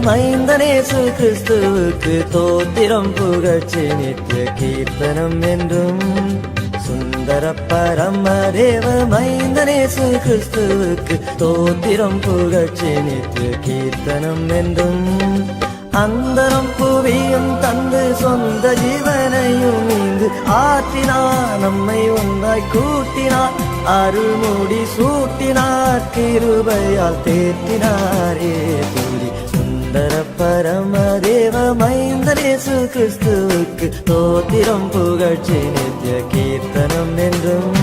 மைந்தனேசு கிறிஸ்துவுக்கு தோத்திரம் புகழ்ச்சி நித்திய கீர்த்தனம் என்றும். சுந்தர பரம தேவ மைந்தனேசு கிறிஸ்துவுக்கு தோத்திரம் புகழ்ச்சி நித்திய கீர்த்தனம் என்றும். அந்தரம் புவியும் தந்து சொந்த ஜீவனையும் இங்கு ஆற்றினார், நம்மை ஒன்றாய் கூட்டினார், அருள்முடி சூட்டினார், கிருபையால் தேற்றினாரே துதி. சுந்தர பரம தேவ மைந்தனேசு கிறிஸ்துவுக்கு தோத்திரம் புகழ்ச்சி நித்திய கீர்த்தனம் என்றும்.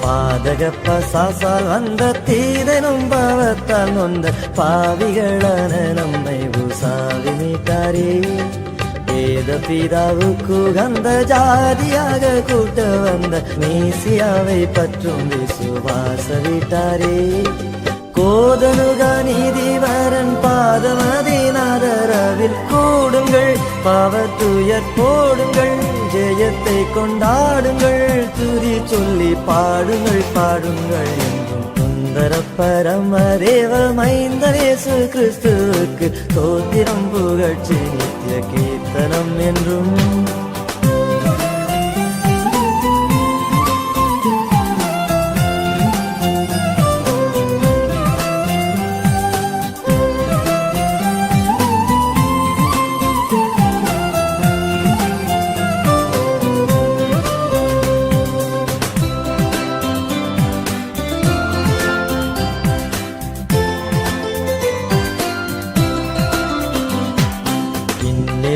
பாதகப்பசால் வந்த தீதனும் பாவத்தால் நொந்த பாவிகளான நம்மை உசாவி மீட்டாரே. வேத பிதாவுக்கு கந்த ஜாதியாக கூட்ட வந்த மேசியாவை பற்றும் விசுவாச விட்டாரே. கோதனுக நீதிவரன் பாதமதினாதரவில் கூடுங்கள், பாவத்துயர் போடுங்கள், ஜெயத்தை கொண்டாடுங்கள், துதி சொல்லி பாடுங்கள் பாடுங்கள் என்றும். சுந்தர பரம தேவ மைந்தனேசு கிறிஸ்துவுக்கு தோத்திரம் புகழ்ச்சி நித்திய கீர்த்தனம் என்றும்.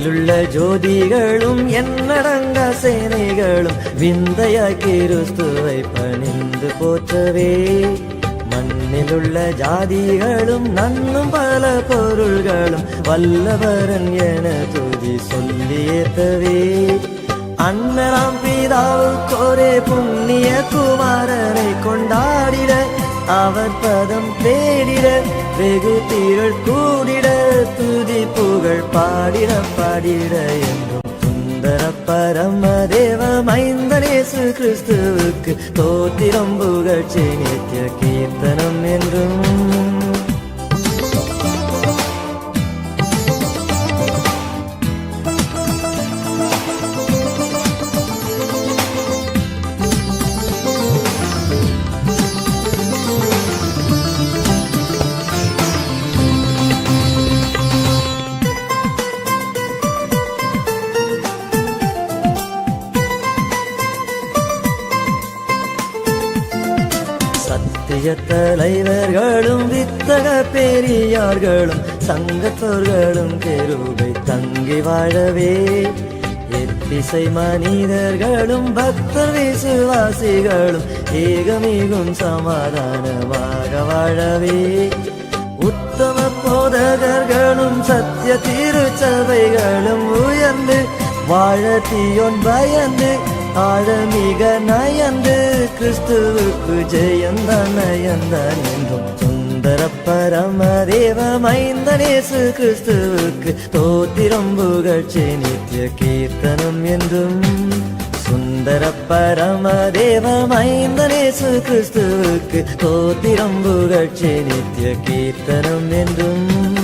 உள்ள ஜோதிகளும் என்னடங்க சேனைகளும் விந்தையாய் கிறிஸ்துவை பணிந்து போற்றவே. மண்ணிலுள்ள ஜாதிகளும் நன்னும் பல பொருள்களும் வல்லவரன் என துதி சொல்லி ஏத்தவே. அண்ணனாம் பிதாவுக்கொரே புண்ணிய குமாரனை கொண்டாடிட, அவர் பதம் தேடிட, வெகு திரள் கூடிட, துதி புகழ் பாடிட பாடிட என்றும். சுந்தர பரம தேவ மைந்தனேசு கிறிஸ்துவுக்கு தோத்திரம் புகழ்ச்சி நித்திய கீர்த்தனம் என்றும். சத்திய தலைவர்களும் வித்தக பெரியார்களும் சங்கத்தோர்களும் தெருவை தங்கி வாழவே. எத்திசை மனிதர்களும் பக்தர் விசுவாசிகளும் ஏகமிகும் சமாதானமாக வாழவே. உத்தம போதகர்களும் சத்திய திருச்சபைகளும் உயர்ந்து வாழ தீயோன் பயந்து ஆழமிக நயந்து கிறிஸ்துவுக்கு ஜெயந்தான் நயந்தான் என்றும். சுந்தர பரம தேவ மைந்தனேசு கிறிஸ்துவுக்கு தோத்திரம் புகழ்ச்சி நித்திய கீர்த்தனம் என்றும். சுந்தர பரம தேவ மைந்தனேசு கிறிஸ்துவுக்கு தோத்திரம் புகழ்ச்சி நித்திய கீர்த்தனம் என்றும்.